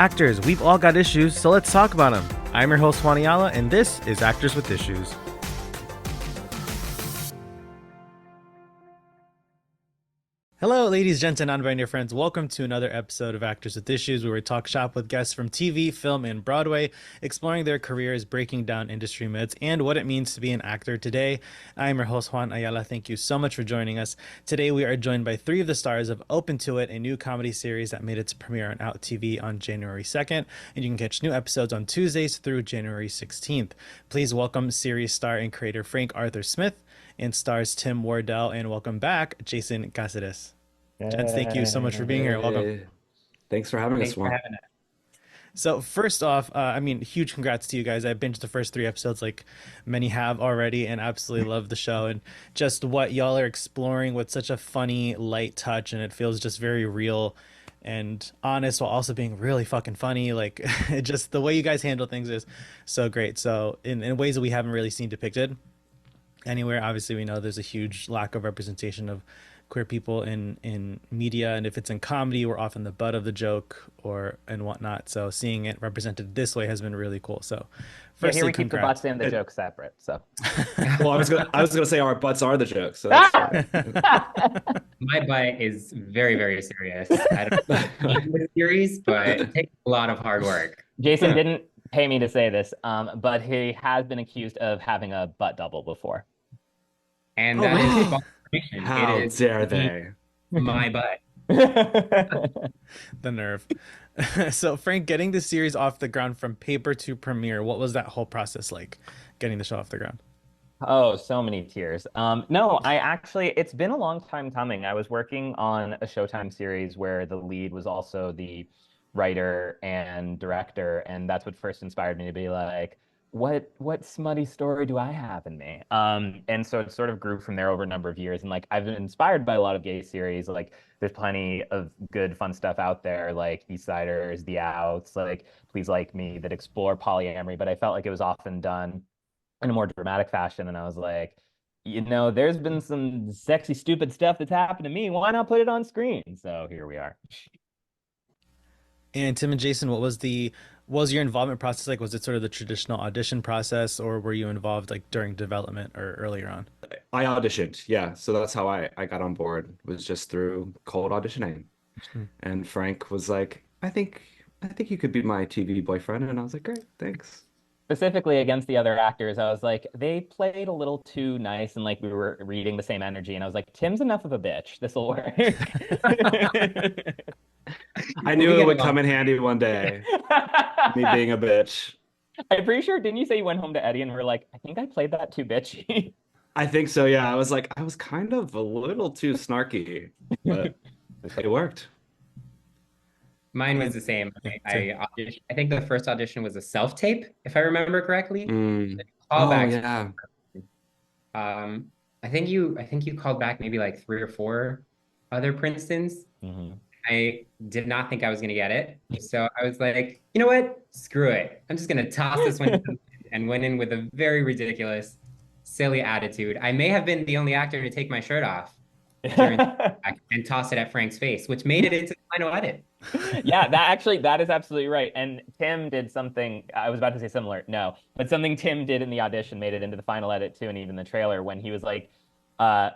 Actors, we've all got issues, so let's talk about them. I'm your host, Juan Ayala, and this is Actors with Issues. Hello, ladies, gents, and non-binary friends. Welcome to another episode of Actors with Issues, where we talk shop with guests from TV, film, and Broadway, exploring their careers, breaking down industry myths, and what it means to be an actor today. I am your host, Juan Ayala. Thank you so much for joining us. Today, we are joined by three of the stars of Open to It, a new comedy series that made its premiere on OutTV on January 2nd, and you can catch new episodes on Tuesdays through January 16th. Please welcome series star and creator Frank Arthur Smith, and stars Tim Wardell, and welcome back, Jason Caceres. Gents, thank you so much for being here. Welcome. Thanks for having us, Juan. So first off, huge congrats to you guys. I binged the first 3 episodes like many have already and absolutely love the show and just what y'all are exploring with such a funny, light touch, and it feels just very real and honest while also being really fucking funny. Like just the way you guys handle things is so great. So in ways that we haven't really seen depicted anywhere. Obviously, we know there's a huge lack of representation of queer people in media, and if it's in comedy, we're often the butt of the joke and whatnot. So seeing it represented this way has been really cool. So firstly, here we keep the butts and the jokes separate. So well, I was gonna say our butts are the jokes. So that's My butt is very, very serious. I don't know the series, but it takes a lot of hard work. Jason didn't pay me to say this, but he has been accused of having a butt double before. And that is false information. How it is dare they? My butt. The nerve. So Frank, getting the series off the ground from paper to premiere, what was that whole process like, getting the show off the ground? Oh, so many tears. No, it's been a long time coming. I was working on a Showtime series where the lead was also the writer and director, and that's what first inspired me to be like, what smutty story do I have in me? And so it sort of grew from there over a number of years. And like I've been inspired by a lot of gay series. Like there's plenty of good, fun stuff out there, like Eastsiders, The Outs, like Please Like Me, that explore polyamory. But I felt like it was often done in a more dramatic fashion. And I was like, there's been some sexy, stupid stuff that's happened to me. Why not put it on screen? So here we are. And Tim and Jason, what was your involvement process like? Was it sort of the traditional audition process, or were you involved like during development or earlier on? I auditioned, yeah. So that's how I got on board, was just through cold auditioning. And Frank was like, I think you could be my TV boyfriend. And I was like, great, thanks. Specifically against the other actors, I was like, they played a little too nice and like we were reading the same energy. And I was like, Tim's enough of a bitch. This will work. I knew it would come in handy one day, me being a bitch. I'm pretty sure, didn't you say you went home to Eddie and were like, I think I played that too bitchy? I think so, yeah. I was like, I was kind of a little too snarky, but it worked. Mine was the same. I think the first audition was a self-tape, if I remember correctly. Yeah. I think you called back maybe like 3 or 4 other Princetons. Mm-hmm. I did not think I was going to get it. So I was like, you know what? Screw it. I'm just going to toss this one and went in with a very ridiculous, silly attitude. I may have been the only actor to take my shirt off and toss it at Frank's face, which made it into the final edit. Yeah, that is absolutely right. And Tim did something, I was about to say similar, no, but something Tim did in the audition made it into the final edit too, and even the trailer when he was like,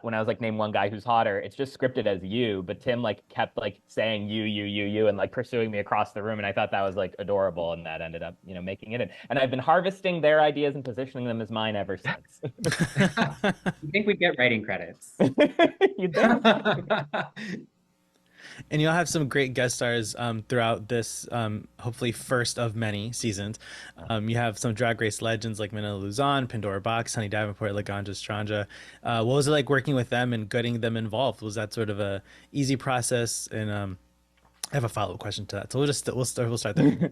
when I was like, name one guy who's hotter, it's just scripted as you, but Tim like kept like saying you, and like pursuing me across the room, and I thought that was like adorable, and that ended up, making it in. And I've been harvesting their ideas and positioning them as mine ever since. You think we'd get writing credits? You think? And you'll have some great guest stars throughout this, hopefully first of many seasons. You have some Drag Race legends like Manila Luzon, Pandora Box, Honey Davenport, Laganja Stranja. What was it like working with them and getting them involved? Was that sort of a easy process? And I have a follow-up question to that. So we'll start there.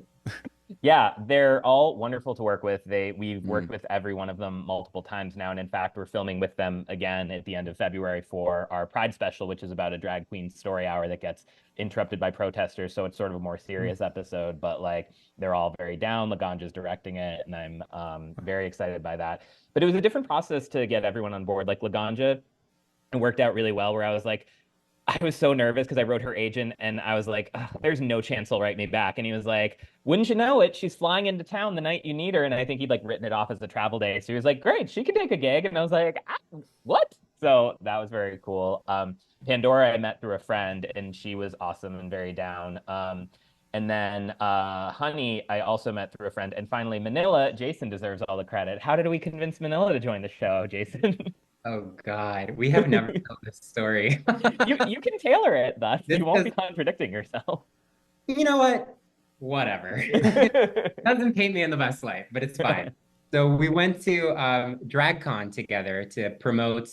Yeah, they're all wonderful to work with. We've worked with every one of them multiple times now. And in fact, we're filming with them again at the end of February for our Pride special, which is about a drag queen story hour that gets interrupted by protesters. So it's sort of a more serious episode, but like they're all very down. Laganja's directing it, and I'm very excited by that. But it was a different process to get everyone on board. Like Laganja, it worked out really well where I was like, I was so nervous because I wrote her agent and I was like, "Ugh, there's no chance he'll write me back." And he was like, "Wouldn't you know it? She's flying into town the night you need her." And I think he'd like written it off as a travel day. So he was like, "Great, she can take a gig." And I was like, "What?" So that was very cool. Pandora I met through a friend and she was awesome and very down. And then Honey, I also met through a friend. And finally, Manila, Jason deserves all the credit. How did we convince Manila to join the show, Jason? Oh God, we have never told this story. You can tailor it thus. This You won't be is, contradicting yourself. you know what? Whatever. Doesn't paint me in the best light, but it's fine. So we went to DragCon together to promote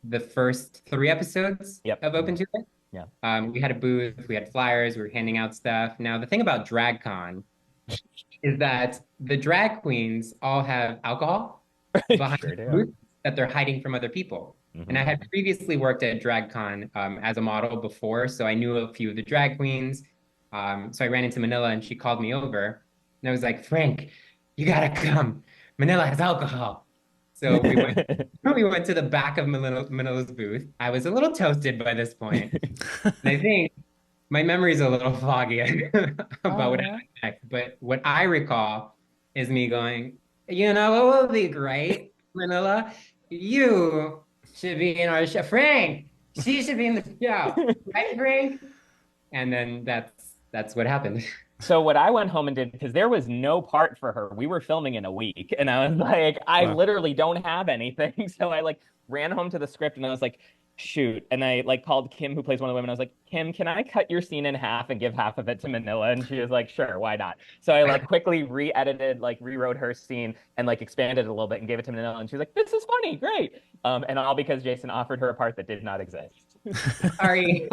the first 3 episodes Yep. of Open to It. Yeah. We had a booth, we had flyers, we were handing out stuff. Now, the thing about DragCon is that the drag queens all have alcohol behind Sure the do. booth that they're hiding from other people. And I had previously worked at DragCon as a model before, so I knew a few of the drag queens. So I ran into Manila and she called me over. And I was like, Frank, you gotta come. Manila has alcohol. So we went to the back of Manila's booth. I was a little toasted by this point. And I think my memory is a little foggy about what happened next. But what I recall is me going, you know, what would be great, Manila? You should be in our show. Frank, she should be in the show. Right, Frank? And then that's what happened. So what I went home and did, because there was no part for her. We were filming in a week. And I was like, I Wow. literally don't have anything. So I like ran home to the script and I was like, shoot. And I like called Kim, who plays one of the women. I was like, Kim, can I cut your scene in half and give half of it to Manila? And she was like, sure, why not? So I like quickly re-edited, like rewrote her scene and like expanded it a little bit and gave it to Manila. And she was like, this is funny, great. And all because Jason offered her a part that did not exist. Sorry.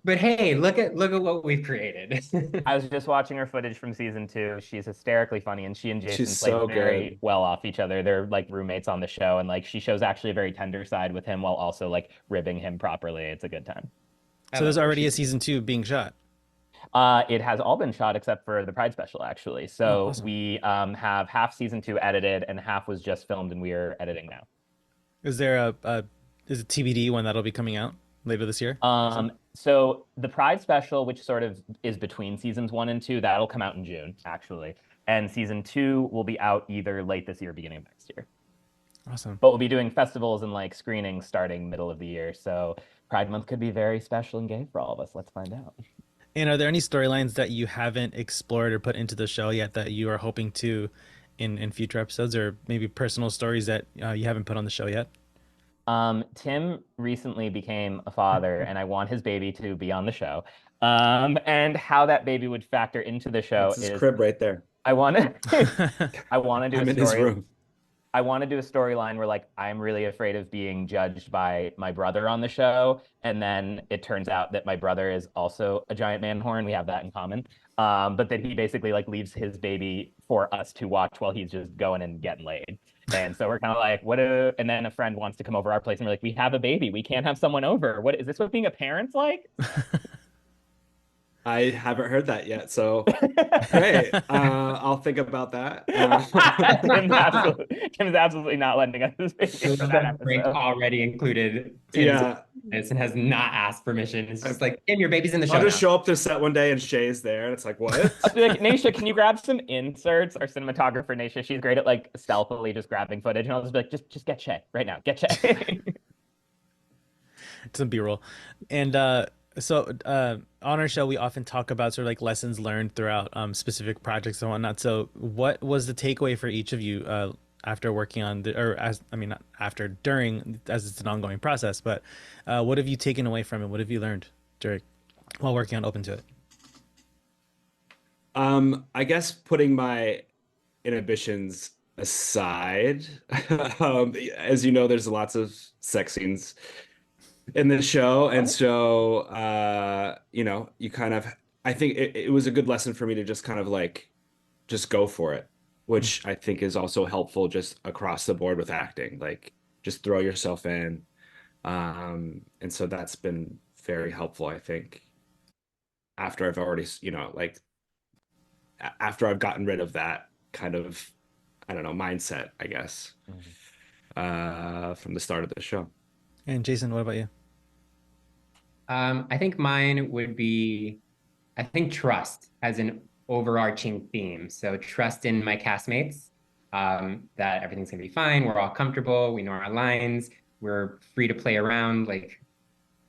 But hey, look at what we've created. I was just watching her footage from season 2. She's hysterically funny, and she and Jason She's play so very good. well off each other. They're like roommates on the show, and like she shows actually a very tender side with him while also like ribbing him properly. It's a good time. I So there's love her. already a season 2 being shot. It has all been shot except for the Pride special, actually. So awesome. we have half season 2 edited, and half was just filmed, and we are editing now. Is there is it TBD when that'll be coming out later this year? So the Pride special, which sort of is between seasons 1 and 2, that'll come out in June, actually. And season 2 will be out either late this year or beginning of next year. Awesome. But we'll be doing festivals and like screenings starting middle of the year. So Pride Month could be very special and gay for all of us. Let's find out. And are there any storylines that you haven't explored or put into the show yet that you are hoping to in future episodes, or maybe personal stories that you haven't put on the show yet? Tim recently became a father, and I want his baby to be on the show. And how that baby would factor into the show That's his is crib right there. I want to I want to do I'm a in his story. room. I want to do a storyline where like I'm really afraid of being judged by my brother on the show, and then it turns out that my brother is also a giant man horn. We have that in common. But that he basically like leaves his baby for us to watch while he's just going and getting laid. And so we're kind of like, and then a friend wants to come over our place and we're like, we have a baby. We can't have someone over. What is this what being a parent's like? I haven't heard that yet, so great. I'll think about that. Tim's absolutely not lending us his baby for that Frank episode. already included Tim's Yeah, and has not asked permission. It's just like, Tim, your baby's in the show I'll just now. show up to set one day and Shay's there, and it's like, what? I'll be like, Naisha, can you grab some inserts? Our cinematographer, Naisha, she's great at like stealthily just grabbing footage. And I'll just be like, just get Shay right now. Get Shay. Some B-roll. And so on our show, we often talk about sort of like lessons learned throughout specific projects and whatnot. So what was the takeaway for each of you after working on not after, during, as it's an ongoing process, but what have you taken away from it? What have you learned while working on Open to It? I guess putting my inhibitions aside, as you know, there's lots of sex scenes in the show, and so you kind of, I think it was a good lesson for me to just kind of like just go for it, which I think is also helpful just across the board with acting, like just throw yourself in. And so that's been very helpful, I think, after I've already, like after I've gotten rid of that kind of, I don't know, mindset, I guess, from the start of the show. And Jason, what about you? I think mine would be, I think trust as an overarching theme. So trust in my castmates, that everything's gonna be fine. We're all comfortable. We know our lines. We're free to play around. Like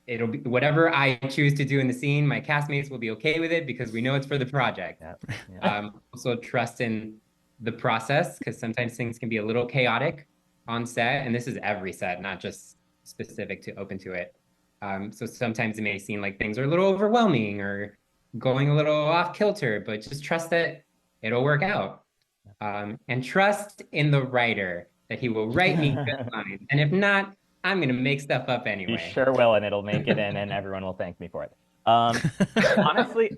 it'll be whatever I choose to do in the scene. My castmates will be okay with it because we know it's for the project. Yeah. Yeah. Also trust in the process because sometimes things can be a little chaotic on set, and this is every set, not just specific to Open to It. So sometimes it may seem like things are a little overwhelming or going a little off kilter, but just trust that it'll work out. And trust in the writer that he will write me good lines. And if not, I'm gonna make stuff up You anyway. sure will, and it'll make it in, and everyone will thank me for it. Honestly,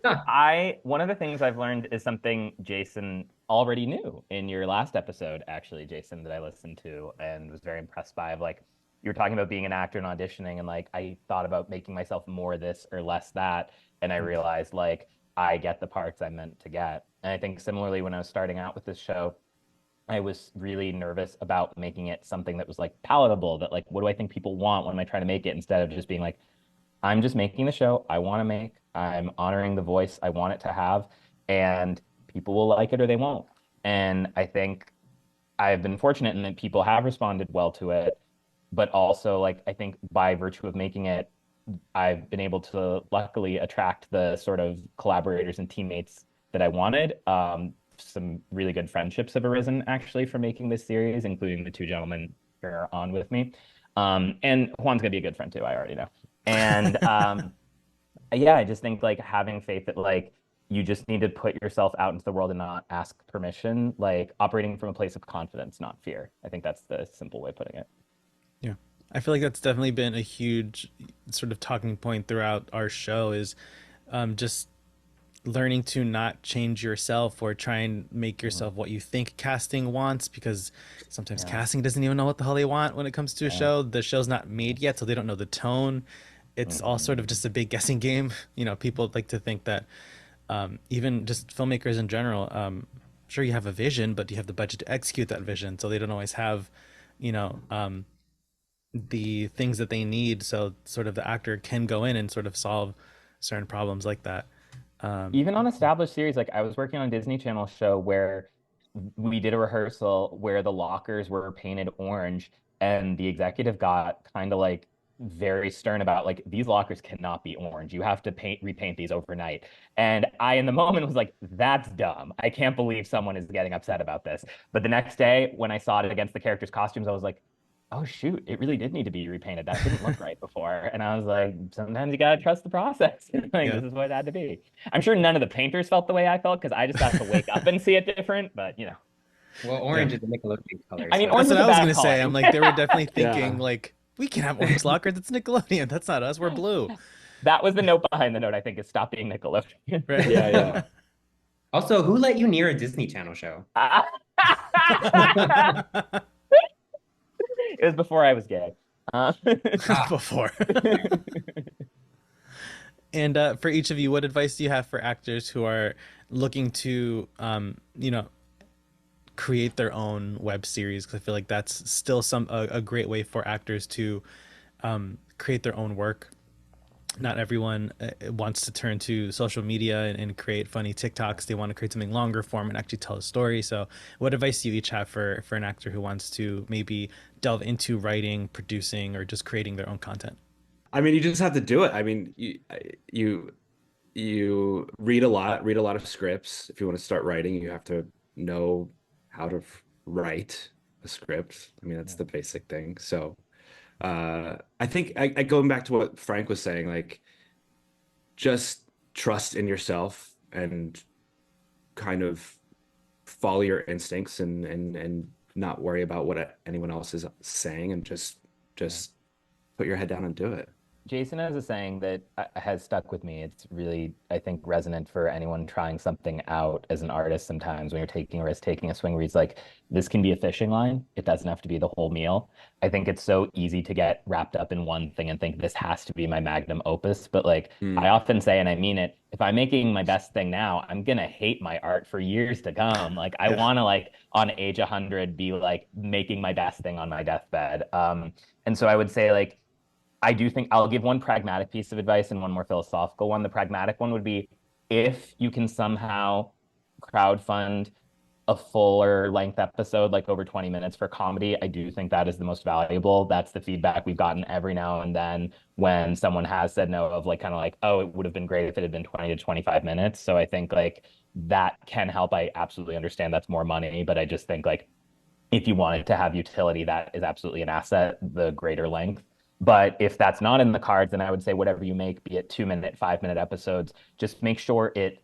one of the things I've learned is something Jason already knew in your last episode, actually, Jason, that I listened to and was very impressed by. Of like, you were talking about being an actor and auditioning, and like I thought about making myself more this or less that, and I realized like I get the parts I'm meant to get. And I think similarly, when I was starting out with this show, I was really nervous about making it something that was like palatable, that like, what do I think people want? What am I trying to make it? Instead of just being like, I'm just making the show I want to make. I'm honoring the voice I want it to have, and people will like it or they won't. And I think I've been fortunate in that people have responded well to it, but also like I think by virtue of making it, I've been able to luckily attract the sort of collaborators and teammates that I wanted. Some really good friendships have arisen actually from making this series, including the two gentlemen who are on with me. And Juan's gonna be a good friend too, I already know. And yeah, I just think like having faith that like you just need to put yourself out into the world and not ask permission, like operating from a place of confidence, not fear. I think that's the simple way of putting it. Yeah. I feel like that's definitely been a huge sort of talking point throughout our show is just learning to not change yourself or try and make yourself what you think casting wants, because sometimes casting doesn't even know what the hell they want when it comes to a show. The show's not made yet, so they don't know the tone. It's all sort of just a big guessing game. You know, people like to think that even just filmmakers in general, sure you have a vision, but you have the budget to execute that vision, so they don't always have, you know, the things that they need, so sort of the actor can go in and sort of solve certain problems like that. Even on established series, like I was working on a Disney Channel show where we did a rehearsal where the lockers were painted orange, and the executive got kind of like very stern about like these lockers cannot be orange. You have to repaint these overnight. And I in the moment was like, that's dumb. I can't believe someone is getting upset about this. But the next day when I saw it against the characters' costumes, I was like, oh shoot, it really did need to be repainted. That didn't look right before. And I was like, sometimes you gotta trust the process. Like this is what it had to be. I'm sure none of the painters felt the way I felt because I just got to wake up and see it different, but you know. Well, orange is a Nickelodeon color. I mean, so- orange That's is what a I was bad gonna say. color. I'm like, they were definitely thinking Yeah. like, we can have orange lockers. It's Nickelodeon. That's not us. We're blue. That was the note behind the note, I think, is stop being Nickelodeon. Right. Yeah, yeah. Also, who let you near a Disney Channel show? It was before I was gay. Before. And for each of you, what advice do you have for actors who are looking to, you know, create their own web series? Because I feel like that's still a great way for actors to create their own work. Not everyone wants to turn to social media and create funny TikToks. They want to create something longer form and actually tell a story. So what advice do you each have for an actor who wants to maybe delve into writing, producing, or just creating their own content? I mean, you just have to do it. I mean, you read a lot of scripts. If you want to start writing, you have to know how to write a script. I mean, that's the basic thing. So I think I going back to what Frank was saying, like just trust in yourself and kind of follow your instincts and not worry about what anyone else is saying, and just put your head down and do it. Jason has a saying that has stuck with me. It's really, I think, resonant for anyone trying something out as an artist sometimes when you're taking a risk, taking a swing where he's like, this can be a fishing line. It doesn't have to be the whole meal. I think it's so easy to get wrapped up in one thing and think this has to be my magnum opus. But like I often say, and I mean it, if I'm making my best thing now, I'm going to hate my art for years to come. Like I want to like on age 100 be like making my best thing on my deathbed. And so I would say like, I do think I'll give one pragmatic piece of advice and one more philosophical one. The pragmatic one would be if you can somehow crowdfund a fuller length episode, like over 20 minutes for comedy, I do think that is the most valuable. That's the feedback we've gotten every now and then when someone has said no, of like kind of like, oh, it would have been great if it had been 20 to 25 minutes. So I think like that can help. I absolutely understand that's more money, but I just think like if you want it to have utility, that is absolutely an asset, the greater length. But if that's not in the cards, then I would say whatever you make, be it 2 minute, 5 minute episodes, just make sure it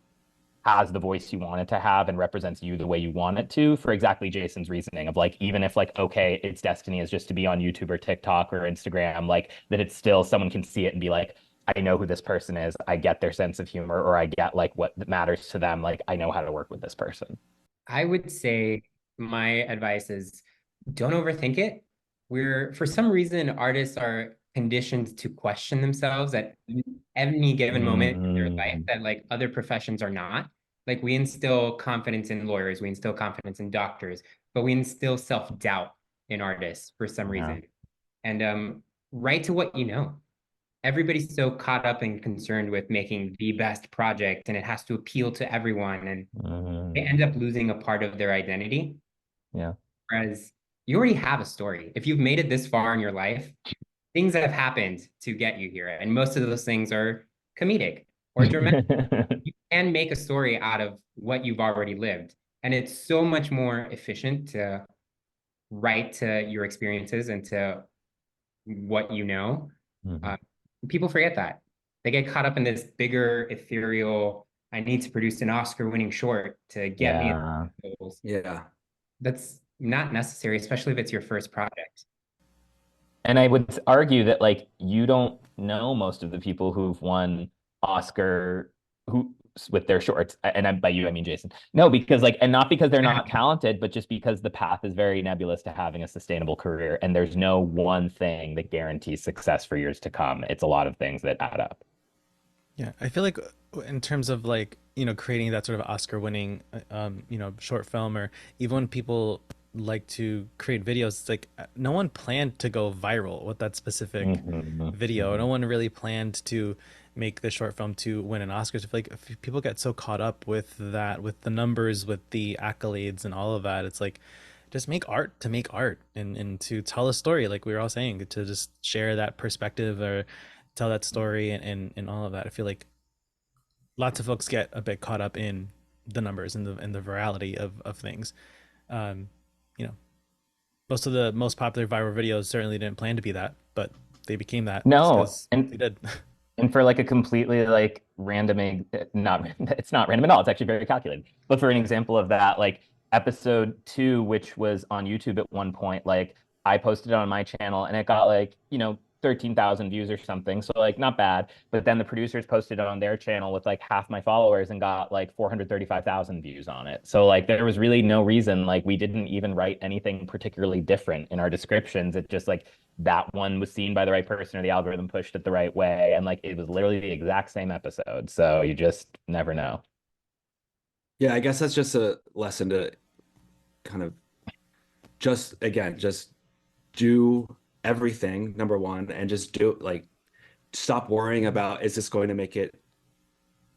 has the voice you want it to have and represents you the way you want it to, for exactly Jason's reasoning of like, even if like, okay, its destiny is just to be on YouTube or TikTok or Instagram, like that it's still someone can see it and be like, I know who this person is. I get their sense of humor, or I get like what matters to them. Like I know how to work with this person. I would say my advice is don't overthink it. For some reason, artists are conditioned to question themselves at any given moment in their life Mm, that like other professions are not. Like we instill confidence in lawyers, we instill confidence in doctors, but we instill self-doubt in artists for some yeah. reason. And write to what you know. Everybody's so caught up and concerned with making the best project, and it has to appeal to everyone, and they Mm, end up losing a part of their identity. yeah. Whereas you already have a story. If you've made it this far in your life, things have happened to get you here. And most of those things are comedic or dramatic. You can make a story out of what you've already lived. And it's so much more efficient to write to your experiences and to what you know. Mhm. Uh, People forget that. They get caught up in this bigger, ethereal, I need to produce an Oscar winning short to get me Yeah. goals. Yeah. That's not necessary, especially if it's your first project. And I would argue that like you don't know most of the people who've won Oscar who with their shorts. And by you, I mean Jason. No, because like, and not because they're not talented, but just because the path is very nebulous to having a sustainable career. And there's no one thing that guarantees success for years to come. It's a lot of things that add up. Yeah, I feel like in terms of like, creating that sort of Oscar winning short film, or even when people like to create videos, it's like no one planned to go viral with that specific Mhm, video. No mhm. one really planned to make the short film to win an Oscar. So I feel like if people get so caught up with that, with the numbers, with the accolades and all of that, it's like just make art to make art, and to tell a story, like we were all saying, to just share that perspective or tell that story, and all of that. I feel like lots of folks get a bit caught up in the numbers and the virality of things. Um, you know, most of the most popular viral videos certainly didn't plan to be that, but they became that just No, because they did. and for like a completely like random, not it's not random at all. It's actually very calculated. But for an example of that, like episode 2, which was on YouTube at one point, like I posted it on my channel and it got like, 13,000 views or something. So like not bad. But then the producers posted it on their channel with like half my followers and got like 435,000 views on it. So like there was really no reason. Like we didn't even write anything particularly different in our descriptions. It just like that one was seen by the right person or the algorithm pushed it the right way. And like it was literally the exact same episode. So you just never know. Yeah, I guess that's just a lesson to kind of just do everything, number one, and just do like stop worrying about is this going to make it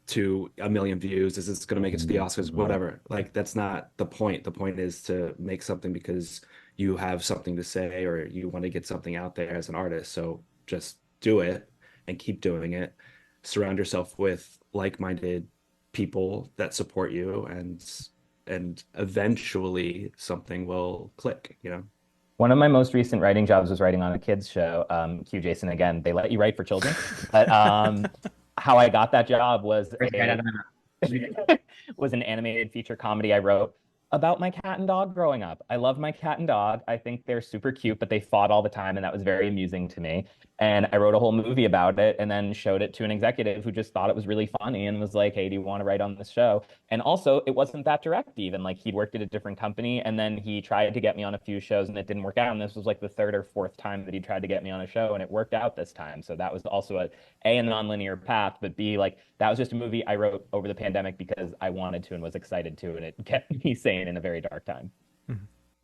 to a million views? Is this going to make it to the Oscars? Whatever. Like that's not the point. The point is to make something because you have something to say or you want to get something out there as an artist. So just do it and keep doing it. Surround yourself with like-minded people that support you and eventually something will click, you know? One of my most recent writing jobs was writing on a kids show. Cue Jason again. They let you write for children, but how I got that job was Right out a of my was an animated feature comedy I wrote about my cat and dog growing up. I love my cat and dog. I think they're super cute, but they fought all the time, and that was very amusing to me. And I wrote a whole movie about it and then showed it to an executive who just thought it was really funny and was like, "Hey, do you want to write on this show?" And also, it wasn't that direct even. Like he'd worked at a different company and then he tried to get me on a few shows and it didn't work out. And this was like the third or fourth time that he tried to get me on a show and it worked out this time. So that was also a nonlinear path, but B, like that was just a movie I wrote over the pandemic because I wanted to and was excited to, and it kept me sane in a very dark time.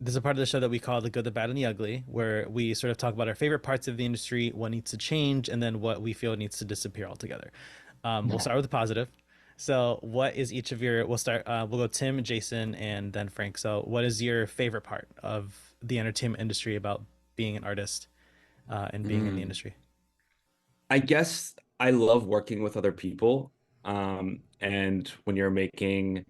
there's a part of the show that we call the good, the bad, and the ugly, where we sort of talk about our favorite parts of the industry, what needs to change, and then what we feel needs to disappear altogether. We'll start with the positive. So, what is each of your? We'll start. We'll go Tim, Jason, and then Frank. So, what is your favorite part of the entertainment industry about being an artist and being in the Mm. industry? I guess I love working with other people. And when you're making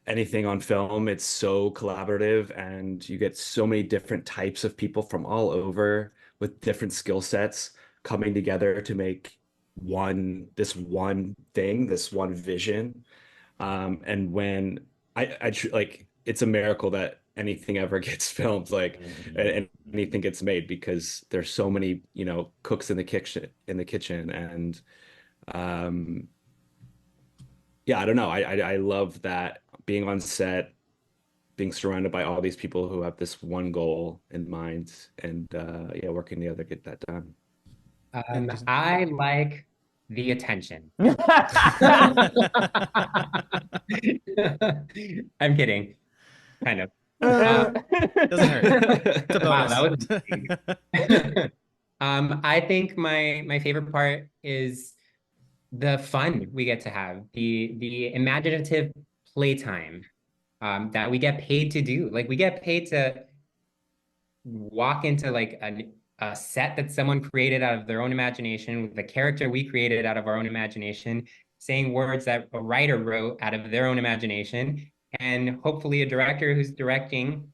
anything on film, it's so collaborative and you get so many different types of people from all over with different skill sets coming together to make this one thing, this one vision. And when like, it's a miracle that anything ever gets filmed, like, and anything gets made because there's so many, cooks in the kitchen. And um, yeah, I don't know. I love that being on set, being surrounded by all these people who have this one goal in mind, and yeah, working together to get that done. And Jason. I like the attention. I'm kidding, kind of. Doesn't hurt. It's a Wow, bonus. that was I think my favorite part is the fun we get to have, the imaginative playtime that we get paid to do. Like we get paid to walk into like a set that someone created out of their own imagination, with a character we created out of our own imagination, saying words that a writer wrote out of their own imagination, and hopefully a director who's directing,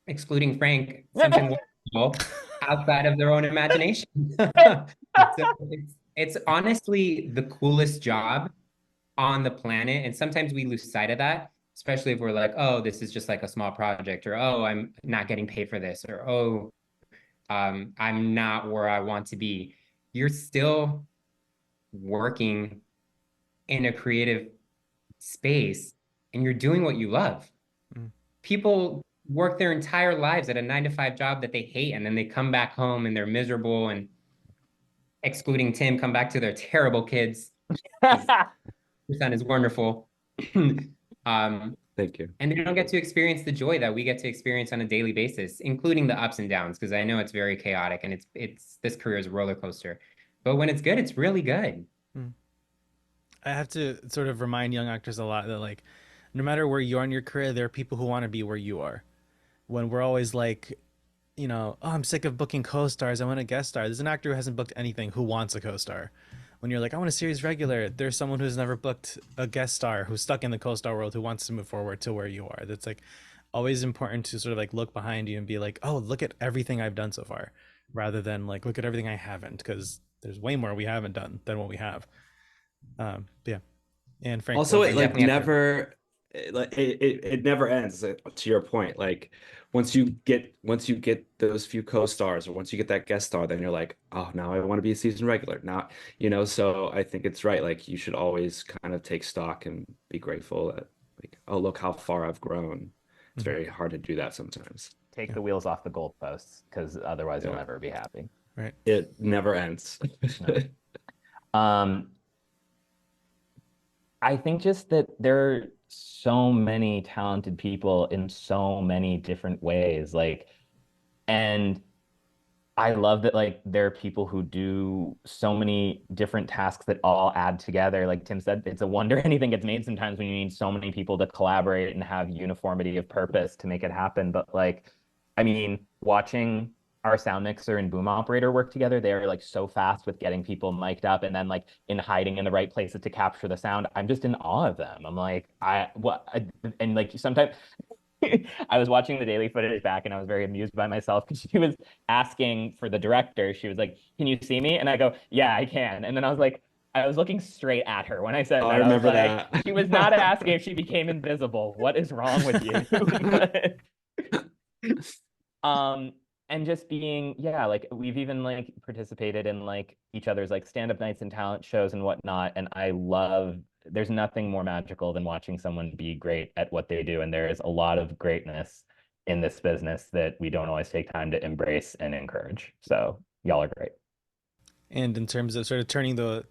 excluding Frank, something wonderful outside of their own imagination. So it's honestly the coolest job on the planet. And sometimes we lose sight of that, especially if we're like, oh, this is just like a small project, or oh, I'm not getting paid for this, or oh, I'm not where I want to be. You're still working in a creative space and you're doing what you love. Mm. People work their entire lives at a 9 to 5 job that they hate, and then they come back home and they're miserable, and excluding Tim, come back to their terrible kids. Your son is wonderful. Thank you. And they don't get to experience the joy that we get to experience on a daily basis, including the ups and downs, because I know it's very chaotic and it's this career is a roller coaster. But when it's good, it's really good. Mm. I have to sort of remind young actors a lot that like no matter where you are in your career, there are people who want to be where you are. When we're always like, oh, I'm sick of booking co-stars, I want a guest star. There's an actor who hasn't booked anything who wants a co-star. When you're like, I want a series regular, there's someone who's never booked a guest star, who's stuck in the co-star world, who wants to move forward to where you are. That's like always important to sort of like look behind you and be like, oh, look at everything I've done so far, rather than like look at everything I haven't, because there's way more we haven't done than what we have. Yeah. And Frank, Also, it like definitely have to. never it never ends, to your point. Like once you get those few co-stars, or once you get that guest star, then you're like, oh, now I want to be a season regular. Now, so I think it's right. Like you should always kind of take stock and be grateful that, like, oh, look how far I've grown. It's very hard to do that sometimes. Take the wheels off the goalposts, because otherwise you'll Yeah. never be happy. right. It never ends. Um, I think just that there are so many talented people in so many different ways. Like, and I love that like there are people who do so many different tasks that all add together. Like Tim said, it's a wonder anything gets made sometimes when you need so many people to collaborate and have uniformity of purpose to make it happen. But like, I mean, watching our sound mixer and boom operator work together, they're like so fast with getting people mic'd up and then like in hiding in the right places to capture the sound. I'm just in awe of them. I'm like, and like sometimes I was watching the daily footage back and I was very amused by myself because she was asking for the director. She was like, "Can you see me?" And I go, "Yeah, I can." And then I was like, I was looking straight at her when I said Oh, that. I remember was like, that. she was not asking if she became invisible. What is wrong with you? um, and just being, yeah, like we've even like participated in like each other's like stand-up nights and talent shows and whatnot. And I love, there's nothing more magical than watching someone be great at what they do. And there is a lot of greatness in this business that we don't always take time to embrace and encourage. So y'all are great. And in terms of sort of turning the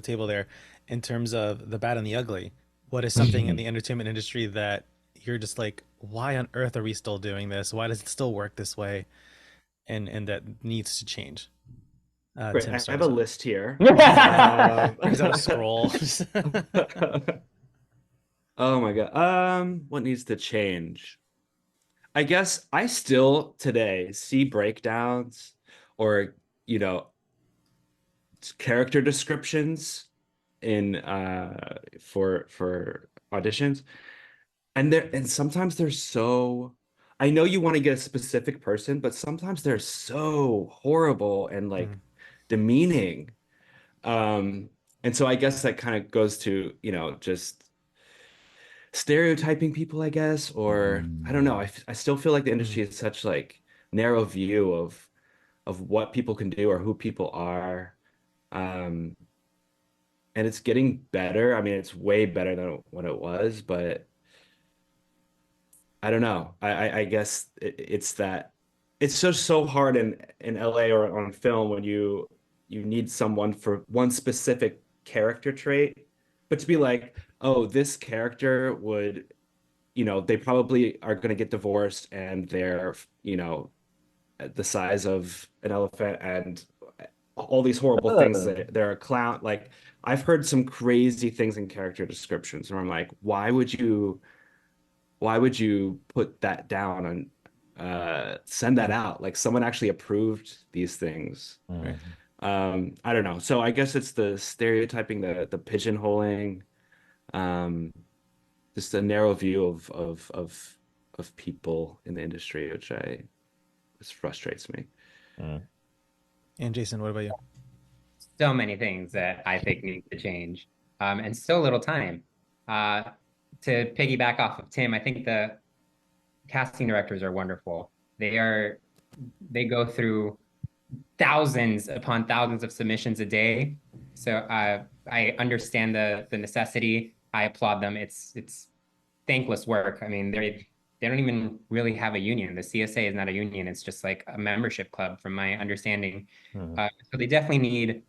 table there, in terms of the bad and the ugly, what is something in the entertainment industry that you're just like, why on earth are we still doing this? Why does it still work this way? And that needs to change. Great. Tim I have starts a off. list here. Brings out a scroll. Oh my God. What needs to change? I guess I still today see breakdowns or, you know, character descriptions in for auditions. And sometimes they're so, I know you want to get a specific person, but sometimes they're so horrible and like Mm, demeaning. And so I guess that kind of goes to, just stereotyping people, I guess, or I don't know. I still feel like the mm. industry is such like narrow view of what people can do or who people are. Um, and it's getting better. I mean, it's way better than what it was, but I don't know. I guess it's that it's just so hard in LA or on film when you need someone for one specific character trait, but to be like, oh, this character would, they probably are going to get divorced and they're, the size of an elephant and all these horrible things that they're a clown. Like I've heard some crazy things in character descriptions where I'm like, why would you put that down and send that out? Like someone actually approved these things. Right. I don't know. So I guess it's the stereotyping, the pigeonholing, um, just a narrow view of people in the industry, which this frustrates me. Mm. And Jason, what about you? So many things that I think need to change, and so little time. Uh, to piggyback off of Tim, I think the casting directors are wonderful. They go through thousands upon thousands of submissions a day. So I understand the necessity. I applaud them. It's thankless work. I mean, they don't even really have a union. The CSA is not a union. It's just like a membership club, from my understanding. So they definitely need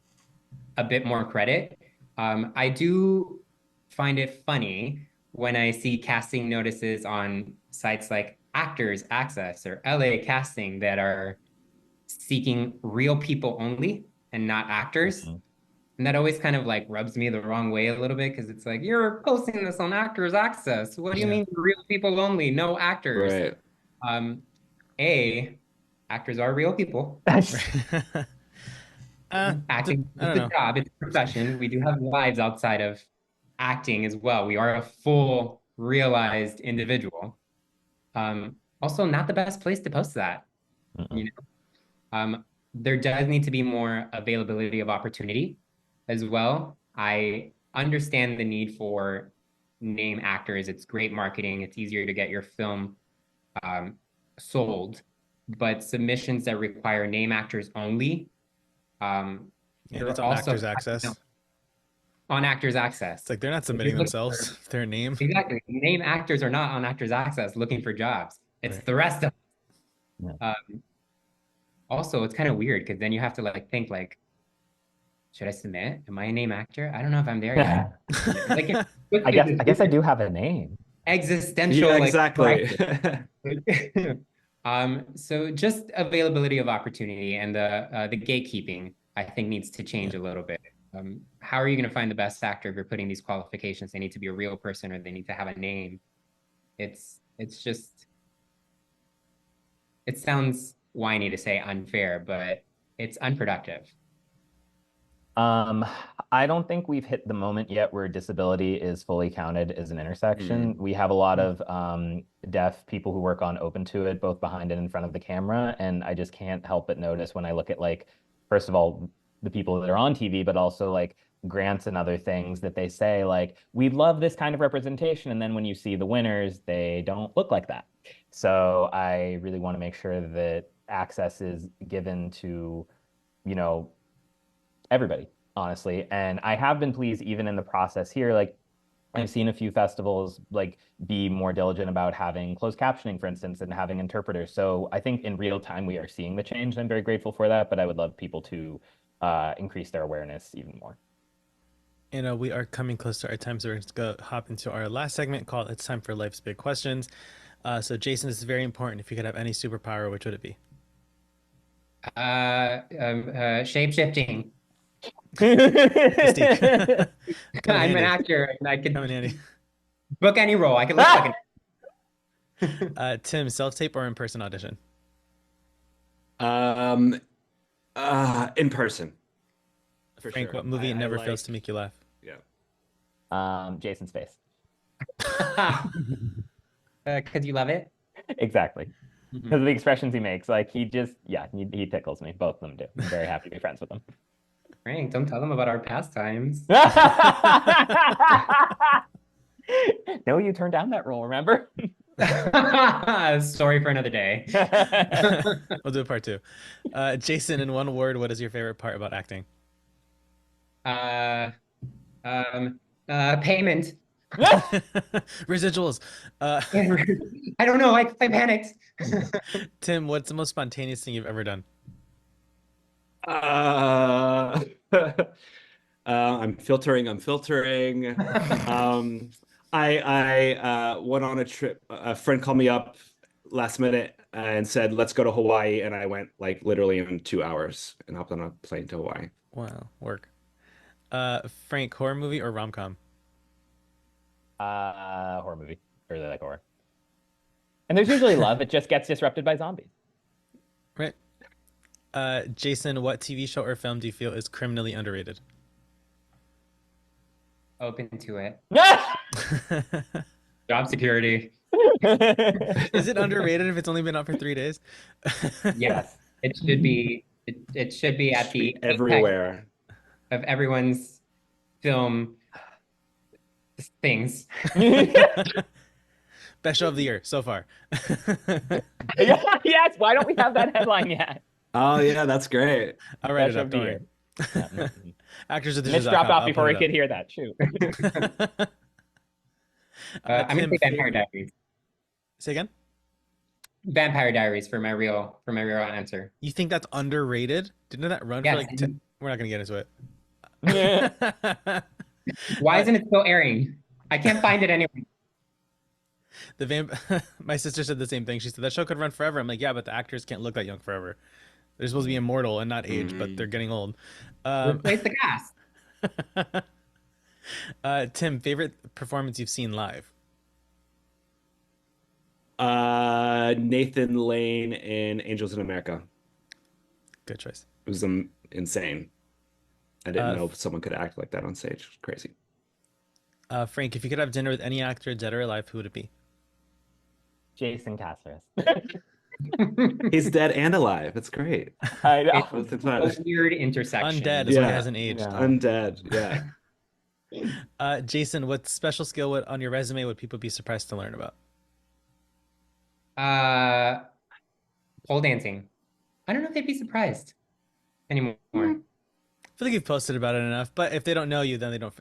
a bit more credit. I do find it funny when I see casting notices on sites like Actors Access or LA Casting that are seeking real people only and not actors. And that always kind of like rubs me the wrong way a little bit because it's like, you're posting this on Actors Access. What do you Yeah. mean real people only, no actors? Right. Actors are real people. Acting I is don't the know. job, it's a profession. We do have lives outside of acting as well. We are a full, realized individual. Also, not the best place to post that. You know, there does need to be more availability of opportunity as well. I understand the need for name actors. It's great marketing. It's easier to get your film sold, but submissions that require name actors only, And you're it's on also Actors Access. on Actors Access. It's like they're not If submitting you're looking themselves, their name. exactly. Name actors are not on Actors Access looking for jobs. It's Right. the rest of Yeah. also it's kind of weird because then you have to like think like, should I submit? Am I a name actor? I don't know if I'm there yet. Like I guess I do have a name. existential Yeah, like exactly. crisis. So just availability of opportunity and the gatekeeping, I think, needs to change a little bit. How are you going to find the best actor if you're putting these qualifications? They need to be a real person or they need to have a name. It's just, it sounds whiny to say unfair, but it's unproductive. I don't think we've hit the moment yet where disability is fully counted as an intersection. We have a lot of deaf people who work on Open to It, both behind and in front of the camera. And I just can't help but notice when I look at, like, first of all, the people that are on TV, but also like grants and other things that they say, like, we love this kind of representation. And then when you see the winners, they don't look like that. So I really want to make sure that access is given to, you know, everybody, honestly. And I have been pleased even in the process here. Like, I've seen a few festivals like be more diligent about having closed captioning, for instance, and having interpreters. So I think in real time we are seeing the change. I'm very grateful for that, but I would love people to increase their awareness even more. And we are coming close to our time, so we're going to go hop into our last segment called "It's Time for Life's Big Questions." So, Jason, this is very important. If you could have any superpower, which would it be? Shape-shifting. Mystique. Come in I'm an handy. actor and I Come in could handy. book any role. I could look like Tim, self-tape or in-person audition? Um, in person, for Frank, sure. what movie I never like, fails to make you laugh? yeah. Jason's face. because you love it. Exactly. Mhm. Because of the expressions he makes. Like he just, yeah, he tickles me. Both of them do. I'm very happy to be friends with them. Frank, don't tell them about our pastimes. No, you turned down that role, remember? Story for another day. We'll do a part two. Jason, in one word, what is your favorite part about acting? Payment. Residuals. I don't know. I panicked. Tim, what's the most spontaneous thing you've ever done? I'm filtering. I went on a trip. A friend called me up last minute and said, "Let's go to Hawaii," and I went like literally in 2 hours and hopped on a plane to Hawaii. Wow, work. Frank, horror movie or rom-com? Horror movie. I really like horror. And there's usually love. It just gets disrupted by zombies. Right. Jason, what TV show or film do you feel is criminally underrated? Open to it. Is Job security. it underrated if it's only been out for 3 days? Yes, it should be. It should be at the apex Everywhere. of everyone's film things. Best show of the year so far. Yes, why don't we have that headline yet? Oh yeah, that's great. I'll write Best it show up. of the Don't year. worry. Actors of the Mitch dropped off before we could hear that. Shoot. I'm gonna Tim, say Vampire Diaries. say again? Vampire Diaries for my real answer. You think that's underrated? Didn't that run Yes. for like 10? We're not gonna get into it. Why isn't it still airing? I can't find it anywhere. My sister said the same thing. She said that show could run forever. I'm like, yeah, but the actors can't look that young forever. They're supposed to be immortal and not age, but they're getting old. Replace the cast. Tim, favorite performance you've seen live? Nathan Lane in Angels in America. Good choice. It was insane. I didn't know someone could act like that on stage. Crazy. Frank, if you could have dinner with any actor, dead or alive, who would it be? Jason Caceres. He's dead and alive. It's great. I know. It's A not weird intersection. Undead is why Yeah. he hasn't aged. Yeah. undead. Yeah. Jason, what special skill on your resume would people be surprised to learn about? Pole dancing. I don't know if they'd be surprised anymore. I feel like you've posted about it enough, but if they don't know you, then they don't,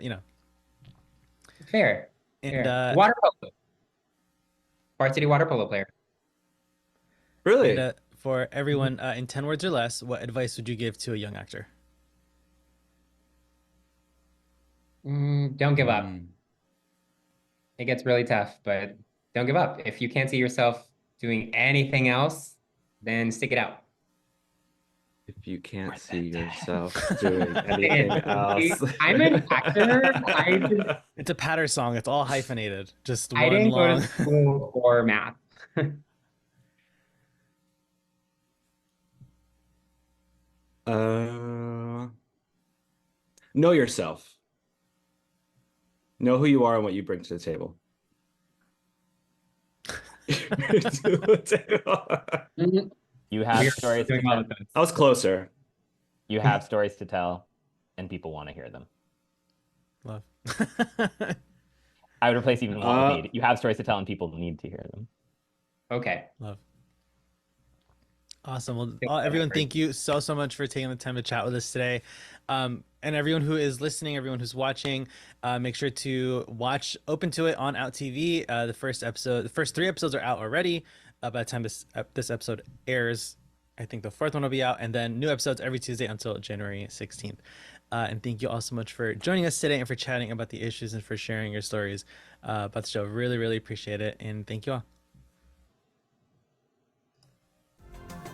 Fair. And Fair. Water polo. Varsity water polo player. Really? and for everyone, in 10 words or less, what advice would you give to a young actor? Don't give up. It gets really tough, but don't give up. If you can't see yourself doing anything else, then stick it out. If you can't see yourself doing anything else. I'm an actor. It's a patter song. It's all hyphenated. Just I one didn't go long. to school for math. Know yourself. Know who you are and what you bring to the table. You have stories to tell. I was closer. You have stories to tell, and people want to hear them. Love. I would replace even one with need. You have stories to tell, and people need to hear them. Okay. Love. Awesome. Well, everyone, thank you so much for taking the time to chat with us today. And everyone who is listening, everyone who's watching, make sure to watch Open to It on OutTV. The first 3 episodes are out already. By the time this episode airs, I think the 4th one will be out, and then new episodes every Tuesday until January 16th. And thank you all so much for joining us today and for chatting about the issues and for sharing your stories about the show. Really, really appreciate it. And thank you all.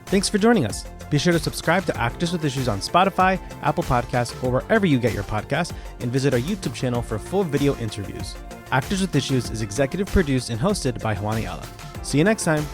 Thanks for joining us. Be sure to subscribe to Actors with Issues on Spotify, Apple Podcasts, or wherever you get your podcasts, and visit our YouTube channel for full video interviews. Actors with Issues is executive produced and hosted by Hawani Ala. See you next time.